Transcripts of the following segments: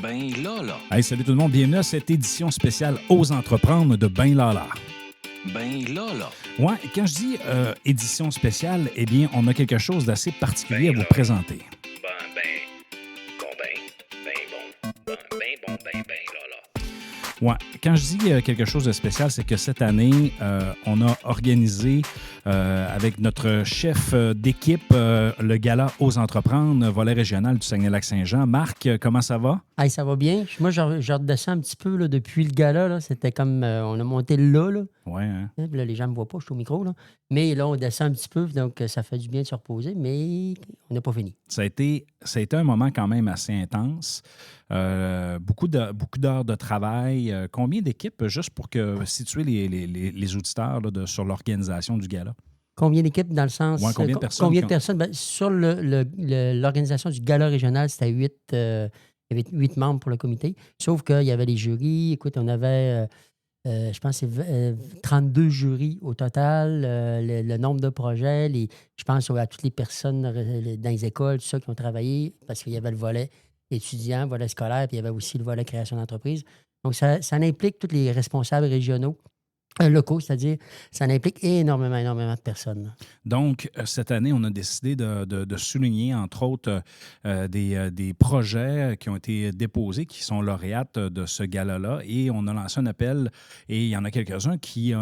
Ben Lala. Hey, salut tout le monde, bienvenue à cette édition spéciale Ose entreprendre de Ben Lala. Ben Lala. Ouais, quand je dis édition spéciale, eh bien, on a quelque chose d'assez particulier à vous Lala. présenter. Ben Lala. Ouais, quand je dis quelque chose de spécial, c'est que cette année, on a organisé avec notre chef d'équipe le gala Ose entreprendre, volet régional du Saguenay-Lac-Saint-Jean. Marc, comment ça va? Hey, ça va bien. Moi, je redescends un petit peu là, depuis le gala. Là. C'était comme on a monté là. Ouais, hein? Puis là, les gens ne me voient pas, je suis au micro. Là. Mais là, on descend un petit peu, donc ça fait du bien de se reposer, mais on n'a pas fini. Ça a été un moment quand même assez intense. Beaucoup d'heures de travail. Combien d'équipes, juste pour situer les auditeurs là, sur l'organisation du gala? Combien d'équipes dans le sens... Ouais, combien de personnes? Combien de personnes? Ben, sur l'organisation du gala régional, c'était 8. Il y avait 8 membres pour le comité. Sauf qu'il y avait les jurys. Écoute, on avait... je pense que c'est 32 jurys au total, le nombre de projets, je pense à toutes les personnes dans les écoles, tout ça, qui ont travaillé, parce qu'il y avait le volet étudiant, le volet scolaire, puis il y avait aussi le volet création d'entreprise. Donc, ça implique tous les responsables régionaux, locaux, c'est-à-dire, ça implique énormément de personnes. Donc, cette année, on a décidé de souligner, entre autres, des projets qui ont été déposés, qui sont lauréates de ce gala-là. Et on a lancé un appel, et il y en a quelques-uns qui,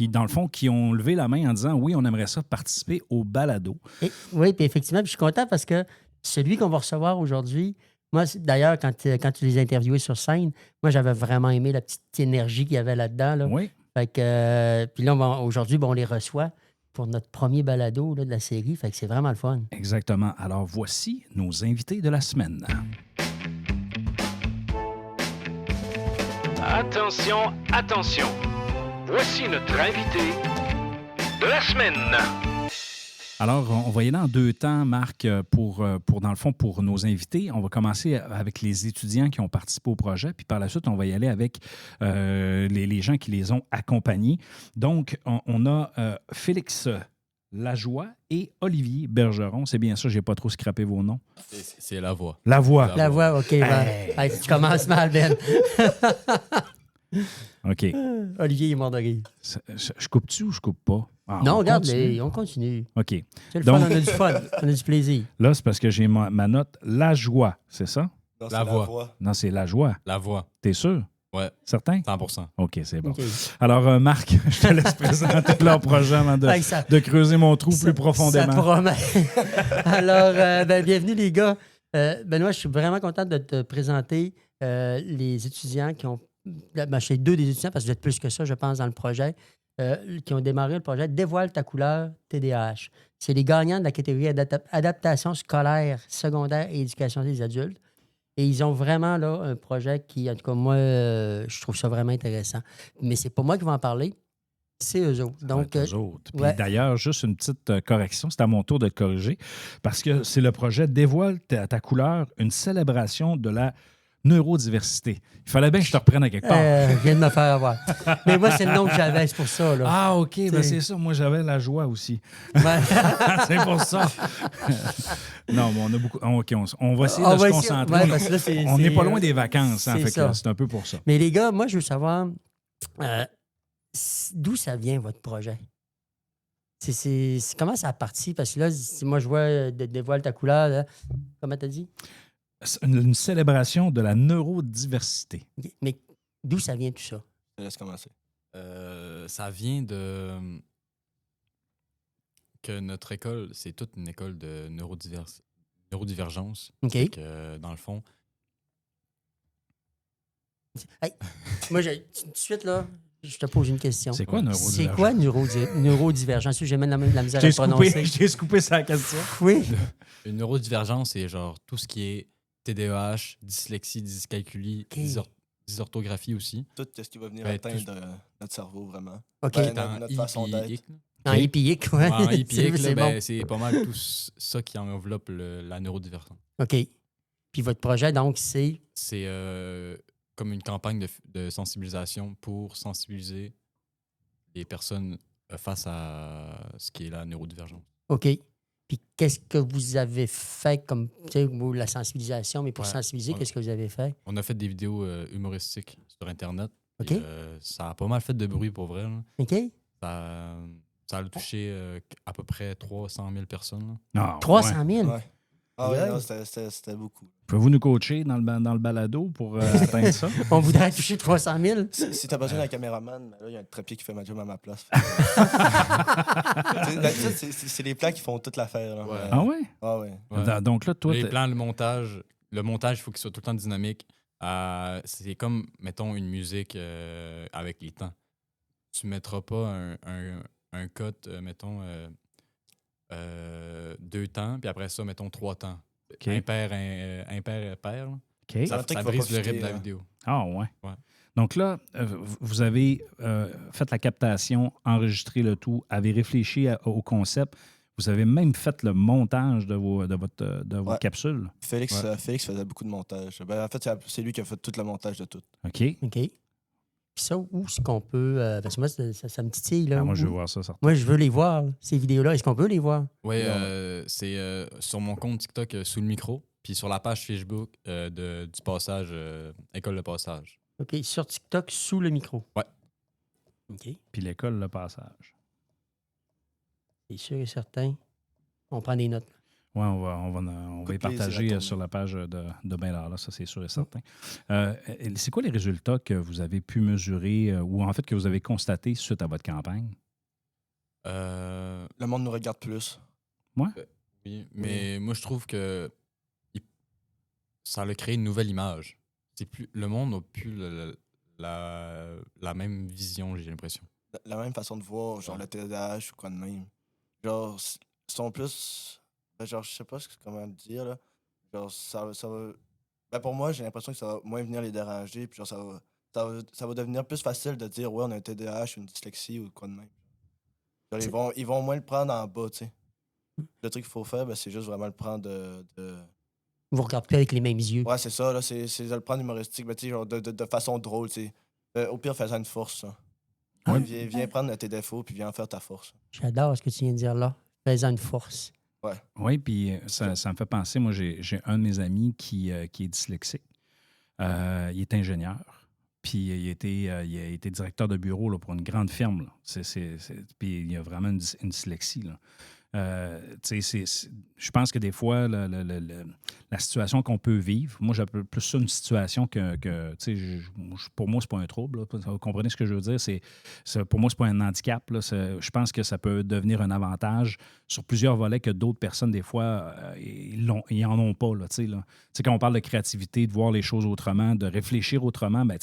dans le fond, qui ont levé la main en disant, oui, on aimerait ça participer au balado. Oui, puis effectivement, puis je suis content parce que celui qu'on va recevoir aujourd'hui, moi, d'ailleurs, quand tu les interviewais sur scène, moi, j'avais vraiment aimé la petite énergie qu'il y avait là-dedans. Là. Oui. Fait que, puis là, aujourd'hui, on les reçoit pour notre premier balado là, de la série. Fait que c'est vraiment le fun. Exactement. Alors, voici nos invités de la semaine. Attention, attention. Voici notre invité de la semaine. Alors, on va y aller en deux temps, Marc, pour dans le fond, pour nos invités. On va commencer avec les étudiants qui ont participé au projet, puis par la suite, on va y aller avec les gens qui les ont accompagnés. Donc, on a Félix Lajoie et Olivier Bergeron. C'est bien ça, je n'ai pas trop scrappé vos noms. C'est Lavoie. Lavoie. Lavoie, OK. Hey, tu commences mal, Ben. OK. Olivier est mort de rire. Je coupe-tu ou je coupe pas? Ah, Non, on regarde, continue. on continue. OK. C'est le Donc- fun, on a du fun. On a du plaisir. Là, c'est parce que j'ai ma note Lajoie, c'est ça? Non, La voix. Non, c'est Lajoie. Lavoie. T'es sûr? Ouais, Certain? 100%. OK, c'est bon. OK. Alors, Marc, je te laisse présenter leur projet avant Fait que ça- de creuser mon trou plus Ça profondément. promet. Alors, bienvenue les gars. Benoît, je suis vraiment content de te présenter les étudiants qui ont... Ben, chez deux des étudiants, parce que vous êtes plus que ça, je pense, dans le projet, qui ont démarré le projet Dévoile ta couleur TDAH. C'est les gagnants de la catégorie adaptation scolaire, secondaire et éducation des adultes. Et ils ont vraiment là un projet qui, en tout cas, moi, je trouve ça vraiment intéressant. Mais c'est pas moi qui vais en parler, c'est eux autres. Donc, Eux autres. Puis ouais. d'ailleurs, juste une petite correction, c'est à mon tour de te corriger, parce que c'est le projet Dévoile ta couleur, une célébration de la neurodiversité. Il fallait bien que je te reprenne à quelque part. je viens de me faire avoir. Mais moi, c'est le nom que j'avais, c'est pour ça. Là. Ah, OK, ben c'est ça. Moi, j'avais la joie aussi. Ouais. C'est pour ça. Non, mais on a beaucoup... OK, on va essayer On de se va essayer- concentrer. ouais, parce que là, c'est- On n'est c'est, pas loin des vacances, hein, c'est fait que ça. c'est un peu pour ça. Mais les gars, moi, je veux savoir d'où ça vient, votre projet? Comment ça a parti? Parce que là, si moi, je vois Dévoile ta couleur, là, comment t'as dit? C'est une célébration de la neurodiversité. Mais d'où ça vient tout ça? Je te laisse commencer. Ça vient de que notre école, c'est toute une école de neurodivergence. OK. Fait que, dans le fond, Hey, moi, tout de suite, là, je te pose une question. C'est quoi neurodivergence? C'est quoi neurodivergence? J'ai même la misère à J'ai le prononcer. scoopé sa question. Oui. une neurodivergence, c'est genre tout ce qui est TDAH, dyslexie, dyscalculie, OK. dysorthographie aussi. Tout ce qui va venir Ben, atteindre notre cerveau, vraiment. OK. Ben, Dans notre façon d'être. IPIC, là. En épique, ouais. En IPIC, c'est là, bon. ben, c'est pas mal tout ça qui enveloppe la neurodivergence. OK. Puis votre projet, donc, c'est... C'est comme une campagne de sensibilisation pour sensibiliser les personnes face à ce qui est la neurodivergence. OK. Puis qu'est-ce que vous avez fait comme, tu sais, la sensibilisation, mais pour Ouais. sensibiliser, qu'est-ce que vous avez fait? On a fait des vidéos humoristiques sur Internet. OK. Puis, ça a pas mal fait de bruit pour vrai. Là. OK? Ça a touché à peu près 300 000 personnes. Là. Ah, ouais. 300 000? Ouais. Ah Ouais. ouais, non, c'était beaucoup. Pouvez-vous nous coacher dans le balado pour atteindre ça? On voudrait toucher 300 000? Si t'as besoin d'un caméraman, ben là, il y a un trépied qui fait ma job à ma place. C'est les plans qui font toute l'affaire. Là. Ouais. Ah ouais? Ah ouais. Ouais. Donc là, toi, Les plans, le montage, il faut qu'il soit tout le temps dynamique. C'est comme, mettons, une musique avec les temps. Tu mettras pas un cut, mettons, 2 temps, puis après ça, mettons 3 temps. OK. Impair, pair. Là. OK. Ça, un truc ça qui va brise le profiter, rythme de la là. vidéo. Ah ouais. Ouais. Donc là, vous avez fait la captation, enregistré le tout, avez réfléchi au concept. Vous avez même fait le montage de vos Ouais. capsules. Félix, Ouais. Félix faisait beaucoup de montage. Ben, en fait, c'est lui qui a fait tout le montage de tout. OK? OK. Puis ça, où est-ce qu'on peut... parce que moi, ça me titille, là. Ah, moi, je veux Où- voir ça, certain. Moi, je veux les voir, là, ces vidéos-là. Est-ce qu'on peut les voir? Oui, Non. c'est sur mon compte TikTok sous le micro, puis sur la page Facebook du passage, École de passage. OK. Sur TikTok, sous le micro. Ouais. OK. Puis l'école, le passage. C'est sûr et certain. On prend des notes. Oui, on va y plaisir à partager tourner. sur la page de Ben là, ça c'est sûr et certain. C'est quoi les résultats que vous avez pu mesurer ou en fait que vous avez constatés suite à votre campagne? Le monde nous regarde plus. Oui, mais moi, je trouve que ça a créé une nouvelle image. Le monde n'a plus la même vision, j'ai l'impression. La même façon de voir, genre le TDAH ou quoi de même. Genre, ils sont plus. Ben, genre, je sais pas comment le dire, là. Genre, ça va. Ben, pour moi, j'ai l'impression que ça va moins venir les déranger, puis genre, ça va devenir plus facile de dire, ouais, on a un TDAH, une dyslexie ou quoi de même. Genre, ils vont moins le prendre en bas, tu sais. Le truc qu'il faut faire, ben, c'est juste vraiment le prendre de... Vous regardez plus avec les mêmes yeux. Ouais, c'est ça, là, c'est de le prendre humoristique, ben, tu sais, genre, de façon drôle, tu sais. Au pire, fais-ça une force, ça. Ouais. Viens prendre tes défauts, puis viens en faire ta force. J'adore ce que tu viens de dire là. Fais-en une force. Oui, puis ça me fait penser, moi j'ai un de mes amis qui est dyslexique. Il est ingénieur. Puis il a été directeur de bureau là, pour une grande firme. Là. Puis il a vraiment une dyslexie. Là. Je pense que des fois, la situation qu'on peut vivre, moi j'appelle plus ça une situation que pour moi, c'est pas un trouble. Là. Vous comprenez ce que je veux dire? Pour moi, c'est pas un handicap. Là. Je pense que ça peut devenir un avantage sur plusieurs volets que d'autres personnes, des fois, ils en ont pas. Là, là. Quand on parle de créativité, de voir les choses autrement, de réfléchir autrement, ben,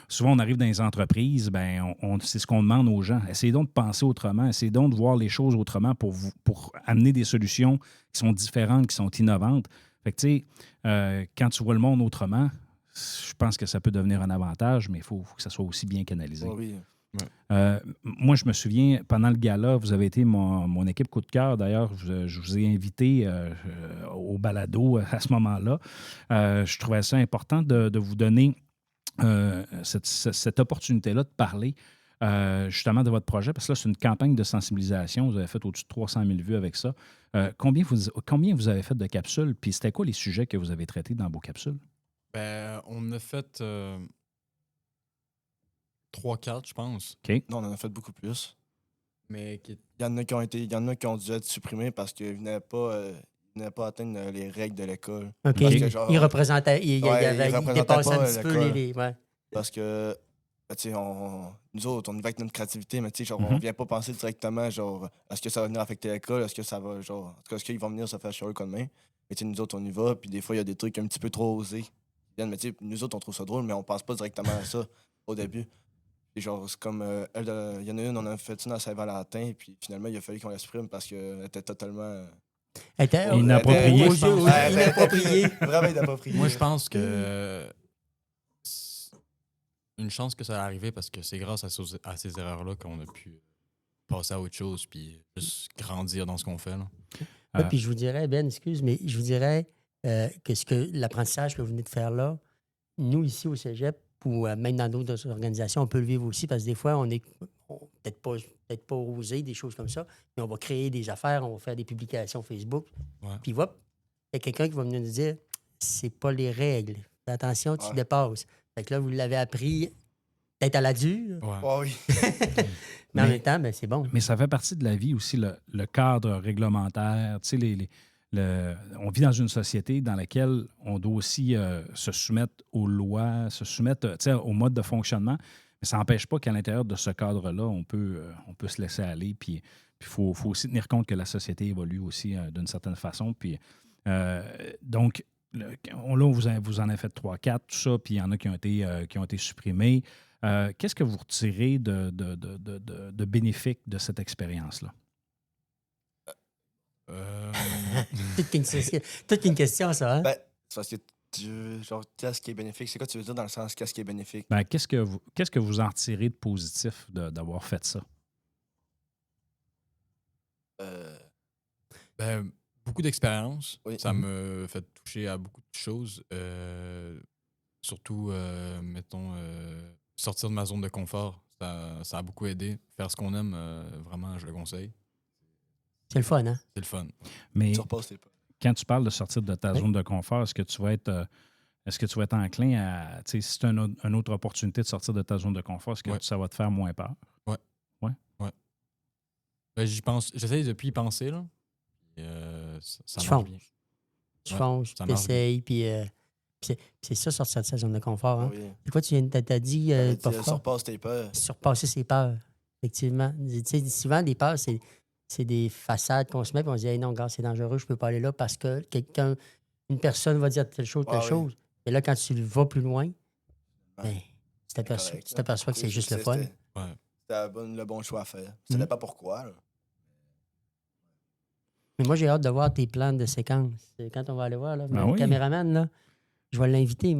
souvent on arrive dans les entreprises, ben, c'est ce qu'on demande aux gens. Essayez donc de penser autrement, essayez donc de voir les choses autrement pour amener des solutions qui sont différentes, qui sont innovantes. Fait que, quand tu vois le monde autrement, je pense que ça peut devenir un avantage, mais il faut que ça soit aussi bien canalisé. Ouais, oui. Moi, je me souviens, pendant le gala, vous avez été mon équipe coup de cœur. D'ailleurs, je vous ai invité au balado à ce moment-là. Je trouvais ça important de vous donner cette opportunité-là de parler justement de votre projet, parce que là, c'est une campagne de sensibilisation. Vous avez fait au-dessus de 300 000 vues avec ça. Combien vous avez fait de capsules? Puis c'était quoi les sujets que vous avez traités dans vos capsules? Ben, on a fait 3-4, je pense. OK. Non, on en a fait beaucoup plus. Mais Il y en a qui ont dû être supprimés parce qu'ils venaient pas atteindre les règles de l'école. OK. Parce que, genre, Il représentait, il représentait dépassait pas un petit peu l'école. les... Ouais. Parce que, ben, tu sais, nous autres, on y va avec notre créativité, mais tu sais, genre, on Mhm. vient pas penser directement, genre, est-ce que ça va venir affecter l'école? Est-ce que ça va, genre, en tout cas, est-ce qu'ils vont venir se faire chialer comme main? Mais tu sais, nous autres, on y va, puis des fois, il y a des trucs un petit peu trop osés. Mais tu sais, nous autres, on trouve ça drôle, mais on pense pas directement à ça au début. Et genre, c'est comme, il y en a une, on a fait une à Saint-Valentin, puis finalement, il a fallu qu'on l'exprime parce qu'elle était totalement... Elle était Inappropriée. aux yeux- aux yeux inappropriée. Vraiment inappropriée. moi, je pense que c'est une chance que ça a arrivé parce que c'est grâce à ces erreurs-là qu'on a pu passer à autre chose puis juste grandir dans ce qu'on fait. Là. Ouais, puis je vous dirais, Ben, excuse, mais je vous dirais que l'apprentissage que vous venez de faire là, nous, ici au Cégep, ou même dans d'autres organisations, on peut le vivre aussi parce que des fois, on est peut-être pas osé, des choses comme ça, mais on va créer des affaires, on va faire des publications Facebook. Ouais. Puis, il y a quelqu'un qui va venir nous dire c'est pas les règles. Fais attention, tu dépasses. Fait que là, vous l'avez appris peut-être à la dure, Ouais. Ouais, oui. mais en même temps, ben, c'est bon. Mais ça fait partie de la vie aussi, le cadre réglementaire. Tu sais, on vit dans une société dans laquelle on doit aussi se soumettre aux lois, se soumettre tu sais, au mode de fonctionnement. Mais ça n'empêche pas qu'à l'intérieur de ce cadre-là, on peut se laisser aller. Puis il faut aussi tenir compte que la société évolue aussi d'une certaine façon. Puis, donc, là, vous en avez fait 3-4, tout ça, puis il y en a qui ont été supprimés. Qu'est-ce que vous retirez de bénéfique de cette expérience-là? Toute une question, ça. Hein? Ben, c'est parce que genre, qu'est-ce qui est bénéfique? C'est quoi tu veux dire dans le sens qu'est-ce qui est bénéfique? Ben, qu'est-ce que vous en retirez de positif d'avoir fait ça? Ben, beaucoup d'expérience. Oui. Ça me fait toucher à beaucoup de choses. Surtout, mettons, sortir de ma zone de confort. Ça a beaucoup aidé. Faire ce qu'on aime, vraiment, je le conseille. C'est le fun, hein? C'est le fun. Mais Tu repasses tes pas. quand tu parles de sortir de ta Oui. zone de confort, est-ce que tu vas être enclin à, tu sais, si tu as une autre opportunité de sortir de ta zone de confort, est-ce que Ouais. ça va te faire moins peur? Ben, j'y pense. J'essaie depuis y penser, là. Puis, ça Tu marche fonces. bien. Tu Ouais, fonces, ça tu marche essayes, puis c'est ça, sortir de sa zone de confort. Hein? Oui. C'est quoi, t'as dit, pas fort? Surpasse tes peurs. Surpasser ses peurs, effectivement. Tu sais, souvent, des peurs, c'est des façades qu'on se met, puis on se dit, hey, non, gars, c'est dangereux, je peux pas aller là parce que une personne va dire telle chose, telle Ah oui. chose. Et là, quand tu vas plus loin, ben, Ouais. tu t'aperçois Correct, tu t'aperçois que c'est juste le fun. Ouais. C'était le bon choix à faire. Ça Mhm. dépend pourquoi. Là. Mais moi, j'ai hâte de voir tes plans de séquence. Quand on va aller voir, là, Ah le oui. caméraman, là, je vais l'inviter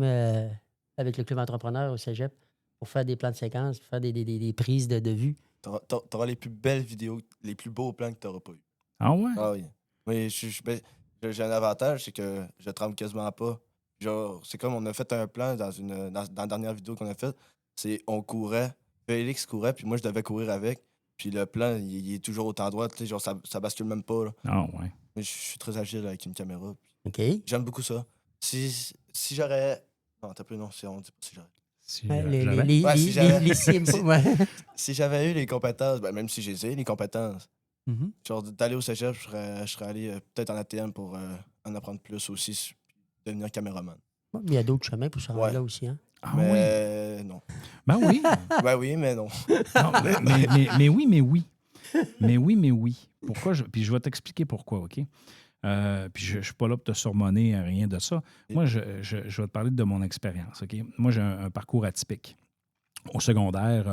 avec le club entrepreneur au cégep pour faire des plans de séquence, pour faire des prises de vue. T'auras les plus belles vidéos, les plus beaux plans que t'auras pas eu. Ah ouais? Ah oui. Oui, j'ai un avantage, c'est que je tremble quasiment pas. Genre, c'est comme on a fait un plan dans la dernière vidéo qu'on a faite. C'est on courait, Félix courait, puis moi je devais courir avec. Puis le plan, il est toujours autant droit, tu sais, genre ça bascule même pas. Là. Ah ouais. Mais je suis très agile avec une caméra. OK? J'aime beaucoup ça. Si j'aurais. Non, t'as plus, non, on dit pas si j'aurais. Si, Les j'avais- si j'avais- les cibles, ouais. Si j'avais eu les compétences, ben, même si j'ai les compétences, Mhm. genre d'aller au cégep, je serais allé peut-être en ATM pour en apprendre plus aussi, puis devenir caméraman. Bon, mais il y a d'autres chemins pour se rendre Ouais. là aussi. Hein? Ah oui? Mais non. Ben oui. Ben oui, mais non. Non, mais oui, mais oui. Mais oui, mais oui. Pourquoi? Puis je vais t'expliquer pourquoi, OK? Puis je ne suis pas là pour te surmonner, rien de ça. Moi, je vais te parler de mon expérience, OK? Moi, j'ai un parcours atypique. Au secondaire,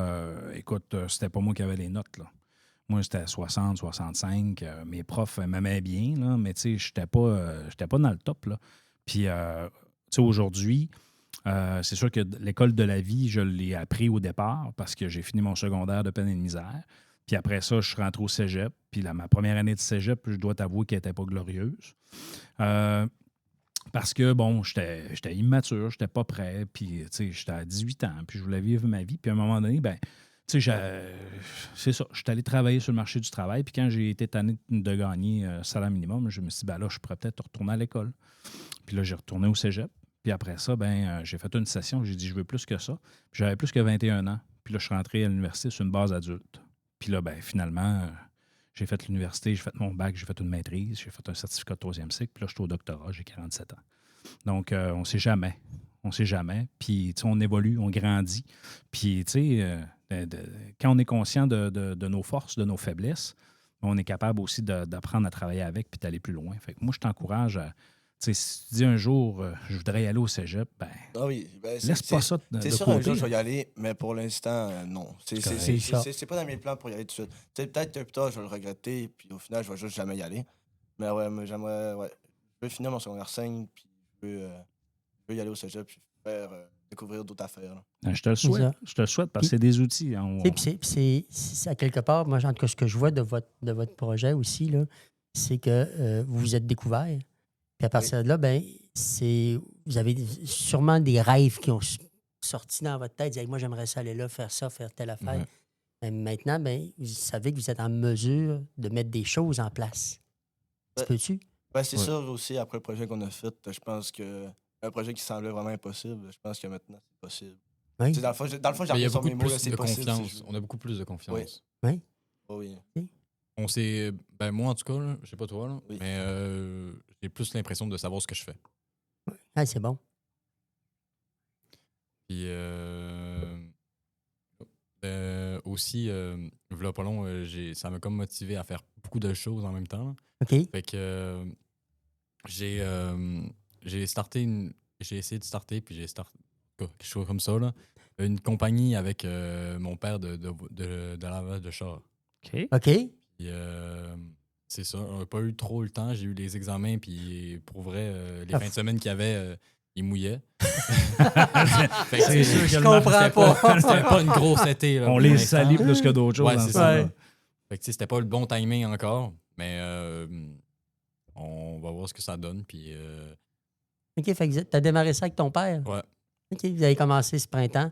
écoute, c'était pas moi qui avais les notes, là. Moi, c'était 60, 65. Mes profs m'aimaient bien, là, mais tu sais, je n'étais pas dans le top, là. Puis, tu sais, aujourd'hui, c'est sûr que l'école de la vie, je l'ai appris au départ parce que j'ai fini mon secondaire de peine et de misère. Puis après ça, je suis rentré au cégep. Puis ma première année de cégep, je dois t'avouer qu'elle n'était pas glorieuse. Parce que, bon, j'étais immature, j'étais pas prêt. Puis, tu sais, j'étais à 18 ans. Puis je voulais vivre ma vie. Puis à un moment donné, ben, tu sais, c'est ça. Je suis allé travailler sur le marché du travail. Puis quand j'ai été tanné de gagner salaire minimum, je me suis dit, ben là, je pourrais peut-être retourner à l'école. Puis là, j'ai retourné au cégep. Puis après ça, ben, j'ai fait une session. J'ai dit, je veux plus que ça. Puis j'avais plus que 21 ans. Puis là, je suis rentré à l'université sur une base adulte. Puis là, ben, finalement, j'ai fait l'université, j'ai fait mon bac, j'ai fait une maîtrise, j'ai fait un certificat de 3e cycle. Puis là, je suis au doctorat, j'ai 47 ans. Donc, on ne sait jamais. On ne sait jamais. Puis, tu sais, on évolue, on grandit. Puis, tu sais, quand on est conscient de nos forces, de nos faiblesses, on est capable aussi d'apprendre à travailler avec puis d'aller plus loin. Fait que moi, je t'encourage à... Tu sais, si tu dis un jour, je voudrais y aller au cégep, ben, Ah oui, ben, laisse pas ça de C'est sûr, côté. un jour, je vais y aller, mais pour l'instant, non. correct. C'est pas dans mes plans pour y aller tout de suite. Tu sais, peut-être que plus tard, je vais le regretter, puis au final, je vais juste jamais y aller. Mais ouais, j'aimerais... Ouais. Je veux finir mon secondaire 5, puis je veux y aller au cégep, puis faire découvrir d'autres affaires. Là. Ben, je te le souhaite. ça. Je te le souhaite parce que c'est des outils. Hein, Puis c'est à quelque part, moi, en tout cas, ce que je vois de votre projet aussi, là, c'est que vous vous êtes découvert. Puis à partir de là, ben, vous avez sûrement des rêves qui ont sorti dans votre tête, dire, moi, j'aimerais ça aller là, faire ça, faire telle affaire. Ouais. Mais maintenant, vous savez que vous êtes en mesure de mettre des choses en place. Tu Ouais. peux-tu? Ben, c'est Ouais. sûr aussi, après le projet qu'on a fait, je pense que un projet qui semblait vraiment impossible, je pense que maintenant, c'est possible. Oui. Tu sais, dans le fond, j'ai Mais il y a appris sur beaucoup mes de mots, là, plus c'est de possible. confiance. On a beaucoup plus de confiance. Oh, oui. On s'est. Ben, moi, en tout cas, là, je sais pas toi, là, Oui. mais j'ai plus l'impression de savoir ce que je fais. Ah, c'est bon. Puis aussi, v'là pas long, ça m'a comme motivé à faire beaucoup de choses en même temps, là. OK. Fait que j'ai essayé de starter, puis j'ai starté quelque chose comme ça, là, une compagnie avec mon père de lavage de char. OK. OK. Puis c'est ça, on n'a pas eu trop le temps, j'ai eu les examens, puis pour vrai, les fins de semaine qu'il y avait, ils mouillaient. Fait que C'est sûr que Je le comprends marché- pas. c'était pas une grosse été. Là, On pour les l'instant. salit plus que d'autres choses. Ouais, dans c'est ce ça. temps-là. Ouais. Fait que tu sais, c'était pas le bon timing encore, mais on va voir ce que ça donne. Puis OK, fait que tu as démarré ça avec ton père? ouais. OK, vous avez commencé ce printemps.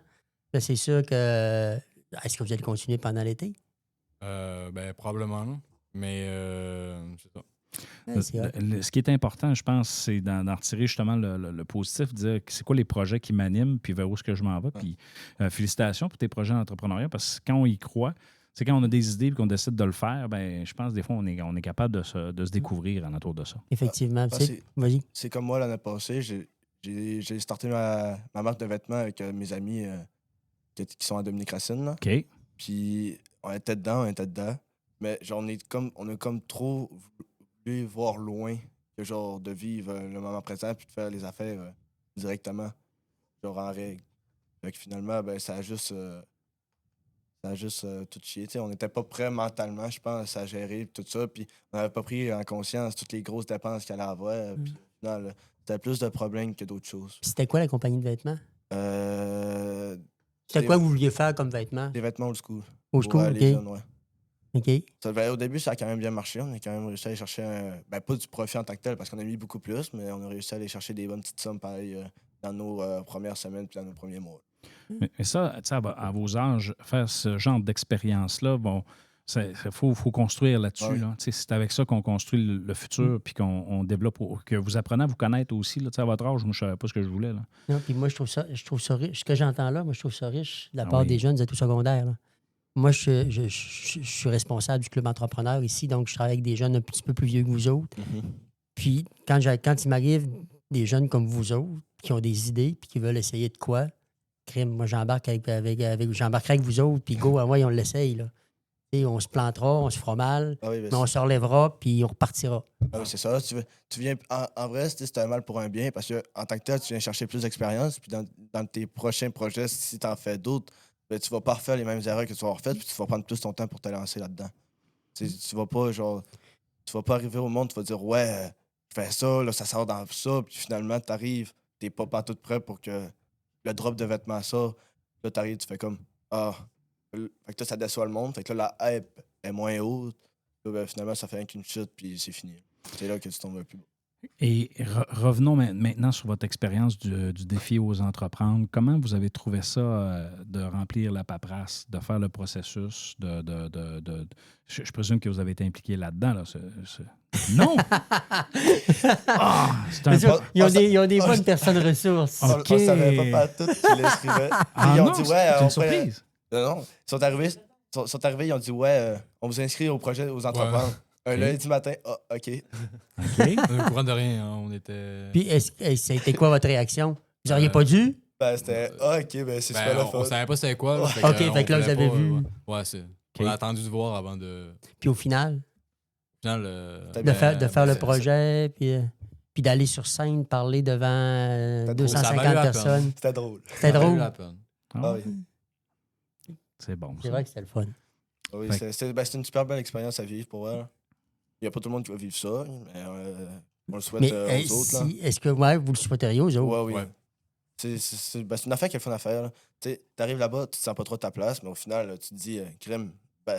Là, c'est sûr que... Est-ce que vous allez continuer pendant l'été? Ben, probablement, là. Mais c'est ça. Ouais, c'est hot. Ce qui est important, je pense, c'est d'en retirer justement le positif, dire que c'est quoi les projets qui m'animent, puis vers où est-ce que je m'en vais. Puis félicitations pour tes projets d'entrepreneuriat, parce que quand on y croit, c'est quand on a des idées et qu'on décide de le faire, ben je pense des fois on est capable de se découvrir en autour de ça. Effectivement. Ah, Tu sais, vas-y. C'est comme moi l'année passée, j'ai starté ma marque de vêtements avec mes amis qui sont à Dominique-Racine, là. OK. Puis on était dedans. Mais genre, on a comme trop voulu voir loin que genre de vivre le moment présent puis de faire les affaires directement, genre en règle. Fait que finalement, ben ça a juste tout chié. Tu sais, on n'était pas prêts mentalement, je pense, à gérer tout ça. Puis on n'avait pas pris en conscience toutes les grosses dépenses qu'il allait avoir. Puis au final, c'était plus de problèmes que d'autres choses. Puis c'était quoi la compagnie de vêtements? C'était Des- quoi que vous vouliez faire comme vêtements? Des vêtements old school. Au Pour, school, les OK. jeunes, ouais. OK. Au début, ça a quand même bien marché. On a quand même réussi à aller chercher pas du profit en tant que tel, parce qu'on a mis beaucoup plus, mais on a réussi à aller chercher des bonnes petites sommes pareil dans nos premières semaines puis dans nos premiers mois. Mais ça, tu sais, à vos âges, faire ce genre d'expérience-là, bon, il faut construire là-dessus. Ouais. Là. Tu sais, c'est avec ça qu'on construit le futur, puis qu'on développe, que vous apprenez à vous connaître aussi. Là, tu sais, à votre âge, moi, je ne savais pas ce que je voulais. Là. Non, puis moi, je trouve ça riche. Ce que j'entends là, moi, je trouve ça riche de la Ah part oui. des jeunes de tout secondaire. Là. Moi, je suis responsable du club entrepreneur ici, donc je travaille avec des jeunes un petit peu plus vieux que vous autres. Puis, quand il m'arrive des jeunes comme vous autres, qui ont des idées, puis qui veulent essayer de quoi, crime, moi, j'embarquerai avec vous autres, puis go, moi, on l'essaye. Là. Tu sais, on se plantera, on se fera mal, Ah oui, mais on se relèvera, puis on repartira. c'est ça. Tu viens, en vrai, c'est un mal pour un bien, parce que en tant que tel, tu viens chercher plus d'expérience, puis dans tes prochains projets, si tu en fais d'autres, ben, tu vas pas refaire les mêmes erreurs que tu vas refaire, puis tu vas prendre plus ton temps pour te lancer là-dedans. Tu vas pas, genre, tu vas pas arriver au monde, tu vas dire, ouais, je fais ça, là, ça sort dans ça, puis finalement, tu arrives, t'es pas partout prêt pour que le drop de vêtements sort. Là, t'arrives, tu fais comme, ah. Fait que là, ça déçoit le monde, fait que là, la hype est moins haute. Là, ben, finalement, ça fait rien qu'une chute, puis c'est fini. C'est là que tu tombes un peu. Et revenons maintenant sur votre expérience du défi aux entreprendre. Comment vous avez trouvé ça de remplir la paperasse, de faire le processus, je présume que vous avez été impliqué là-dedans. Là, Non! C'est un Mais ça, pas- ils ont des bonnes personnes ressources. Ah, OK. On savait pas partout qu'ils l'écrivaient. Ah Ils ont non, dit, c'est ouais, une on fait. surprise. Non, ils sont arrivés, ils ont dit, ouais, on vous inscrit au projet aux entrepreneurs. Un OK. lundi matin, OK. OK. On est au courant de rien, hein, on était. Puis, ça a été quoi votre réaction? Vous auriez pas dû? Ben, c'était, OK, ben, c'est super Ben, le on fun. savait pas c'était quoi. Là, OK, on fait que là, vous voulait avez pas, vu. Ouais, c'est. OK. On a attendu de voir avant de. Puis au final, Au final, T'as de bien, faire le c'est- projet, puis d'aller sur scène, parler devant T'as trouvé- ça a 250 valu la personnes. C'était drôle. C'était ça a valu drôle. la peine. Ah oui. C'est bon. C'est ça. vrai que c'était le fun. Ah oui, Fait c'est une super belle expérience à vivre pour elle. Il n'y a pas tout le monde qui va vivre ça, mais on le souhaite Mais aux autres. Là. est-ce que vous le souhaiteriez aux autres? Ouais, oui. Ouais. C'est une affaire qu'il faut faire. Tu arrives là-bas, tu te sens pas trop à ta place, mais au final, tu te dis, crème,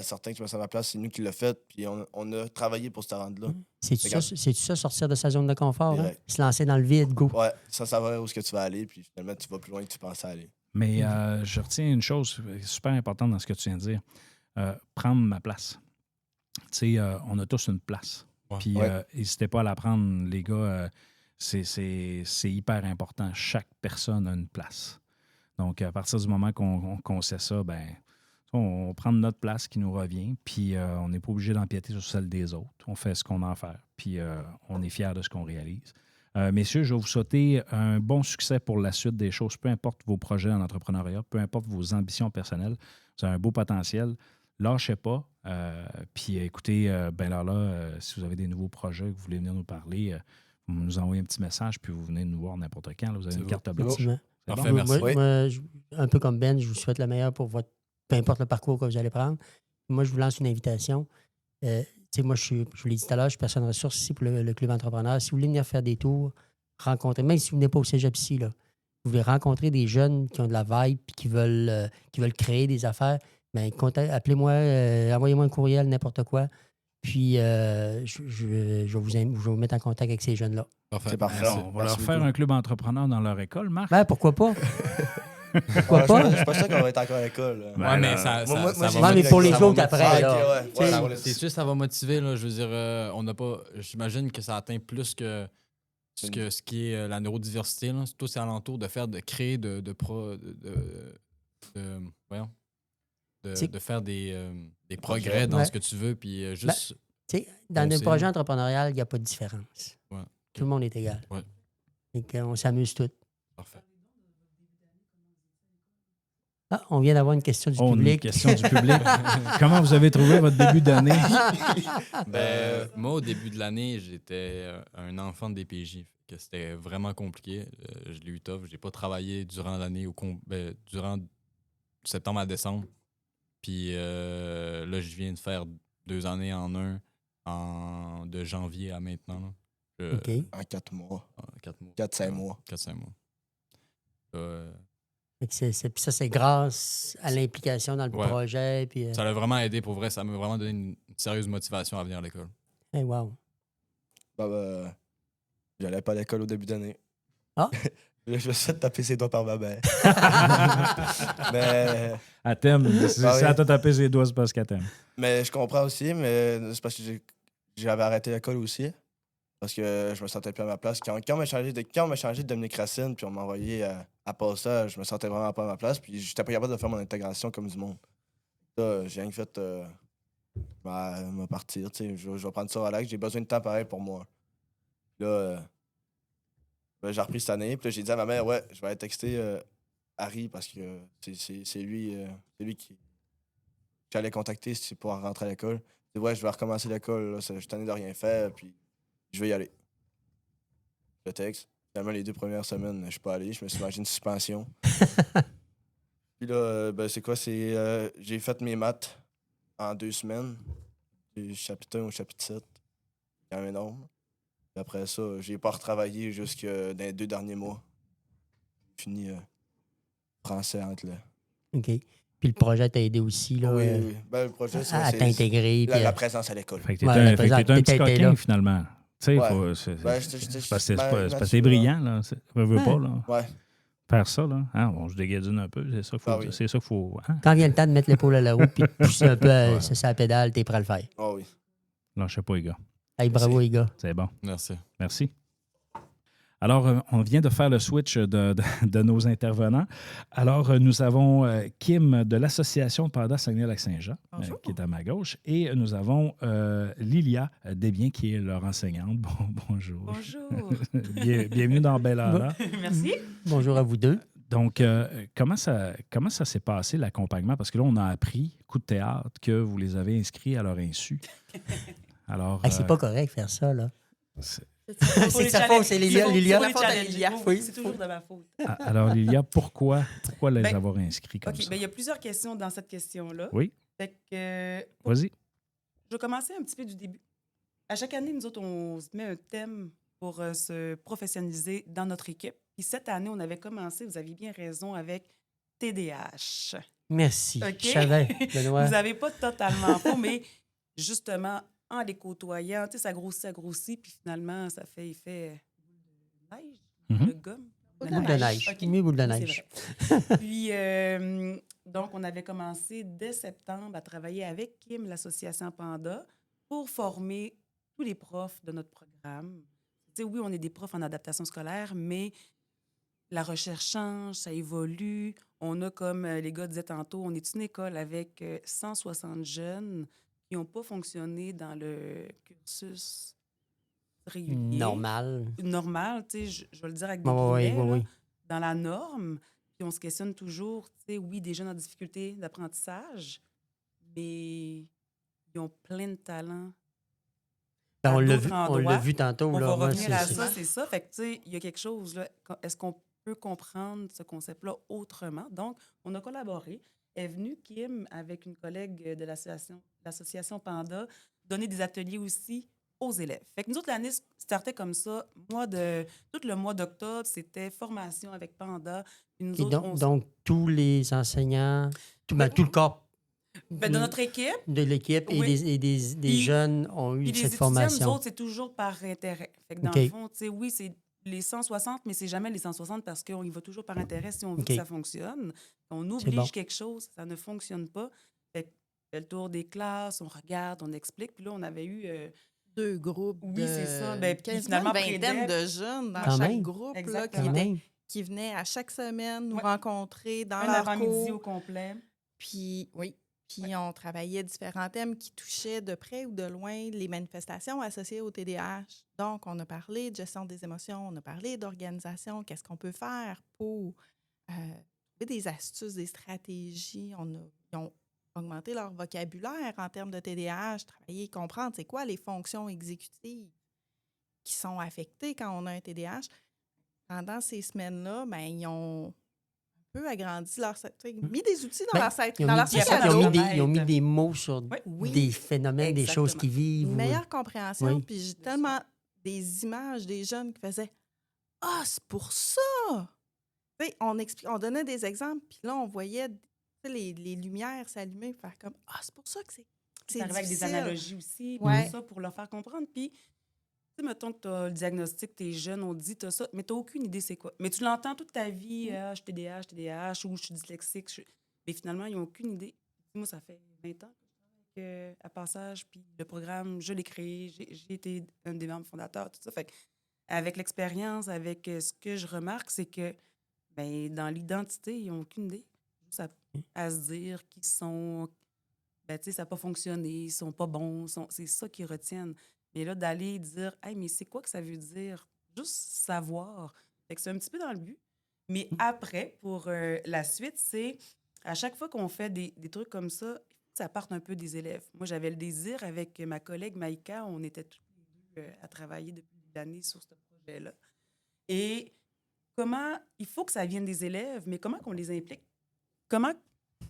certain que je me sens à ma place, c'est nous qui l'a fait, puis on a travaillé pour se rendre là. C'est-tu Regarde. ça, sortir de sa zone de confort? Hein? Direct. Se lancer dans le vide, go. Ouais, ça va où est-ce que tu vas aller, puis finalement, tu vas plus loin que tu pensais aller. Mais je retiens une chose super importante dans ce que tu viens de dire. Prendre ma place. Tu sais, on a tous une place. Ouais. Puis n'hésitez pas à la prendre, les gars. C'est hyper important. Chaque personne a une place. Donc, à partir du moment qu'on sait ça, ben, on prend notre place qui nous revient, puis on n'est pas obligé d'empiéter sur celle des autres. On fait ce qu'on a à faire, puis on est fiers de ce qu'on réalise. Messieurs, je vais vous souhaiter un bon succès pour la suite des choses, peu importe vos projets en entrepreneuriat, peu importe vos ambitions personnelles. Vous avez un beau potentiel. Lâchez pas. Puis écoutez, si vous avez des nouveaux projets que vous voulez venir nous parler, vous nous envoyez un petit message, puis vous venez nous voir n'importe quand. Là, vous avez C'est une bon. carte blanche. Effectivement. C'est Parfait, bon? merci. Moi, un peu comme Ben, je vous souhaite le meilleur pour peu importe le parcours que vous allez prendre. Moi, je vous lance une invitation. Tu sais, moi, je vous l'ai dit tout à l'heure, je suis personne ressource ici pour le Club Entrepreneur. Si vous voulez venir faire des tours, rencontrer, même si vous venez pas au cégep ici, là, vous voulez rencontrer des jeunes qui ont de la vibe et qui veulent créer des affaires, bien, appelez-moi, envoyez-moi un courriel, n'importe quoi. Puis, je vais vous mettre en contact avec ces jeunes-là. Parfait. C'est parfait. Alors, on va leur faire un club entrepreneur dans leur école, Marc. Ben, pourquoi pas? Pourquoi Ouais, pas? Je suis pas sûr qu'on va être encore à l'école. là. Ben, Ouais, mais là, ça j'ai va Ouais, mais dit pour les ça autres va après, motiver. là. Ah, ok, ouais. Tu sais, Ouais, C'est sûr, ça va motiver. Là, je veux dire, on n'a pas. J'imagine que ça atteint plus que ce qui est la neurodiversité. Là. Tout c'est alentour de créer, voyons, de faire des progrès dans Ouais. ce que tu veux. Puis Ben, juste. tu sais, dans Bon, un c'est- projet entrepreneurial, il n'y a pas de différence. Ouais. Tout le monde est égal. Ouais. Et on s'amuse tous. Parfait. Ah, on vient d'avoir une question du Une public. question du public. Comment vous avez trouvé votre début d'année? Moi, au début de l'année, j'étais un enfant de DPJ. Que c'était vraiment compliqué. Je l'ai eu tough. J'ai pas travaillé durant l'année, durant septembre à décembre. Puis là, je viens de faire 2 années en de janvier à maintenant. Là. OK. En 4 mois. 4 mois. 4-5 mois. 4-5 mois. Fait que puis ça, c'est grâce à l'implication dans le Ouais. projet. Puis, Ça l'a vraiment aidé pour vrai. Ça m'a vraiment donné une sérieuse motivation à venir à l'école. hey, wow. J'allais pas à l'école au début d'année. Ah. Je me suis fait taper ses doigts par ma mère. mais, À thème. Si Ah oui. elle t'a tapé ses doigts, c'est parce qu'elle t'aime. mais je comprends aussi, mais c'est parce que j'avais arrêté l'école aussi. Parce que je me sentais plus à ma place. Quand on m'a changé de Dominique Racine, puis on m'a envoyé à Passage, je me sentais vraiment pas à ma place. Puis j'étais pas capable de faire mon intégration comme du monde. Là, j'ai rien fait me partir. Tu sais, je vais prendre ça relax. J'ai besoin de temps pareil pour moi. Là, j'ai repris cette année. Puis là, j'ai dit à ma mère, ouais, je vais aller texter Harry parce que c'est lui qui j'allais contacter si pour rentrer à l'école. Je dis, ouais, je vais recommencer l'école. Là, je suis tanné de rien faire. Puis je vais y aller. Le texte. Finalement, les 2 premières semaines, je suis pas allé. Je me suis mangé une suspension. Puis là, c'est quoi? J'ai fait mes maths en 2 semaines. Du chapitre 1 au chapitre 7. C'est quand même énorme. Puis après ça, j'ai pas retravaillé jusque dans les 2 derniers mois. J'ai fini français entre là. OK. Puis le projet t'a aidé aussi là, Oui, oui. Le projet, c'est à t'intégrer. puis, la présence à l'école. Fait que Ouais, t'étais la présence, un petit t'étais coquin, là. finalement. Tu sais, Ouais. c'est J'étais- parce que ben, c'est t'es brillant, là. Veux Ouais. pas, là. Ouais. Faire ça, là. Hein, bon, je dégadine un peu. C'est ça qu'il faut. Ah oui. C'est ça qu'il faut. Hein? Quand vient le temps de mettre l'épaule à la roue puis de pousser un peu sur la pédale, t'es prêt à le faire. Oh oui. Lâchez pas, les gars. Hey, bravo, les gars. C'est bon. Merci. Merci. Alors, on vient de faire le switch de nos intervenants. Alors, nous avons Kim de l'Association Panda Saguenay-Lac-Saint-Jean, qui est à ma gauche, et nous avons Lilia Desbiens, qui est leur enseignante. Bonjour. Bonjour. Bienvenue dans Bella. Merci. Bonjour à vous deux. Donc, comment ça s'est passé, l'accompagnement? Parce que là, on a appris, coup de théâtre, que vous les avez inscrits à leur insu. Alors, Hey, c'est pas correct de faire ça, là. c'est- C'est de sa faute, c'est Lilia. C'est La la faute faute à à Lilia. Lilia. Oui. C'est toujours de ma faute. alors, Lilia, pourquoi les Ben, avoir inscrits comme OK, ça? bien, il y a plusieurs questions dans cette question-là. Oui, Fait que, vas-y. je vais commencer un petit peu du début. À chaque année, nous autres, on se met un thème pour se professionnaliser dans notre équipe. Puis cette année, on avait commencé, vous aviez bien raison, avec TDAH. Merci. OK? Je savais, Benoît. Vous n'avez pas totalement faux, mais justement, en les côtoyant, tu sais, ça grossit, puis finalement, ça fait effet boule de neige, Mhm. de gomme. Boule de neige. OK. Oui, boule de Oui, neige. c'est vrai. Puis, donc, on avait commencé dès septembre à travailler avec Kim, l'association Panda, pour former tous les profs de notre programme. Tu sais, oui, on est des profs en adaptation scolaire, mais la recherche change, ça évolue. On a, comme les gars disaient tantôt, on est une école avec 160 jeunes qui n'ont pas fonctionné dans le cursus régulier. Normal, tu sais, je vais le dire avec des guillemets, là, Oui. dans la norme. Puis on se questionne toujours, tu sais, oui, des jeunes en difficulté d'apprentissage, mais ils ont plein de talents. Ben, à on l'a d'autres vu, endroits. vu tantôt. On là. va Moi, revenir à c'est- ça, c'est ça. Fait que, tu sais, il y a quelque chose, là. Est-ce qu'on peut comprendre ce concept-là autrement? Donc, on a collaboré. Est venue Kim, avec une collègue de l'association Panda, donner des ateliers aussi aux élèves. Fait que nous autres, l'année startait comme ça. Tout le mois d'octobre, c'était formation avec Panda. Puis nous Et autres, donc, tous les enseignants, tout Oui. le corps de notre équipe, de l'équipe Oui. et des Puis- jeunes ont eu puis les cette étudiants, nous formation. autres, c'est toujours par intérêt. Fait que dans OK. le fond, tu sais, oui, c'est les 160, mais c'est jamais les 160 parce qu'on y va toujours par intérêt si on veut OK. que ça fonctionne. On C'est oblige bon. quelque chose, ça ne fonctionne pas. Fait que, fait le tour des classes, on regarde, on explique. Puis là, on avait eu... 2 groupes Oui, de c'est ça. Ben, puis quasiment finalement, une vingtaine Prédep- de jeunes dans Quand chaque même. groupe là, Exactement. Quand même. qui venaient à chaque semaine nous Ouais. rencontrer dans un leur avant-midi au cours. complet. Puis on travaillait différents thèmes qui touchaient de près ou de loin les manifestations associées au TDAH. Donc, on a parlé de gestion des émotions, on a parlé d'organisation, qu'est-ce qu'on peut faire pour trouver des astuces, des stratégies. Ils ont augmenté leur vocabulaire en termes de TDAH, travailler, comprendre c'est quoi les fonctions exécutives qui sont affectées quand on a un TDAH. Pendant ces semaines-là, ben, ils ont peu agrandi leur mis des outils dans Ben, leur sac Ils ont, dans mis, leur c'est sac ça, à ils ont dos. ils ont mis des mots sur Oui. des phénomènes, des choses Exactement. qu'ils vivent. Une meilleure compréhension. Oui. Puis j'ai tellement des images des jeunes qui faisaient « Ah, c'est pour ça! » Tu sais, on donnait des exemples, puis là, on voyait les lumières s'allumer, faire comme « Ah, c'est pour ça que c'est C'est arrivé avec des difficile. analogies aussi, puis Ouais. tout ça, pour leur faire comprendre. Puis, tu sais, mettons que tu as le diagnostic, tu es jeune, on te dit, tu as ça, mais tu n'as aucune idée c'est quoi. Mais tu l'entends toute ta vie, je suis TDAH, ou je suis dyslexique. Mais finalement, ils n'ont aucune idée. Moi, ça fait 20 ans que je travaille à Passage, puis le programme, je l'ai créé, j'ai été un des membres fondateurs, tout ça. Fait que, avec l'expérience, avec ce que je remarque, c'est que ben, dans l'identité, ils n'ont aucune idée. Juste à se dire qu'ils sont... Ben, tu sais, ça n'a pas fonctionné, ils sont pas bons, c'est ça qu'ils retiennent. Mais là, d'aller dire, hey, mais c'est quoi que ça veut dire? Juste savoir. Fait que c'est un petit peu dans le but. Mais après, pour la suite, c'est à chaque fois qu'on fait des trucs comme ça, ça parte un peu des élèves. Moi, j'avais le désir avec ma collègue Maïka, on était tous les deux à travailler depuis des années sur ce projet-là. Et comment, il faut que ça vienne des élèves, mais comment qu'on les implique? Comment, tu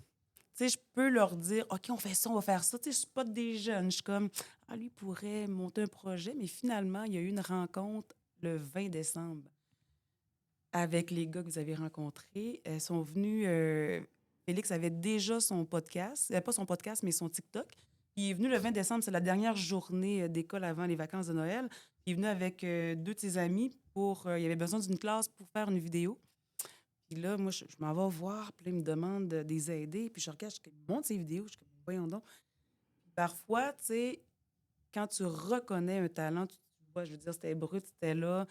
sais, je peux leur dire, OK, on fait ça, on va faire ça. Tu sais, je spot des jeunes. Je suis comme, ah, lui pourrait monter un projet, mais finalement, il y a eu une rencontre le 20 décembre avec les gars que vous avez rencontrés. Ils sont venus, Félix avait déjà son podcast, pas son podcast, mais son TikTok. Il est venu le 20 décembre, c'est la dernière journée d'école avant les vacances de Noël. Il est venu avec 2 de ses amis il avait besoin d'une classe pour faire une vidéo. Puis là, moi, je m'en vais voir, puis là, il me demande de les aider. Puis je regarde, je monte ses vidéos, je suis comme, voyons donc. Parfois, tu sais, quand tu reconnais un talent, tu vois, je veux dire, c'était brut, c'était là.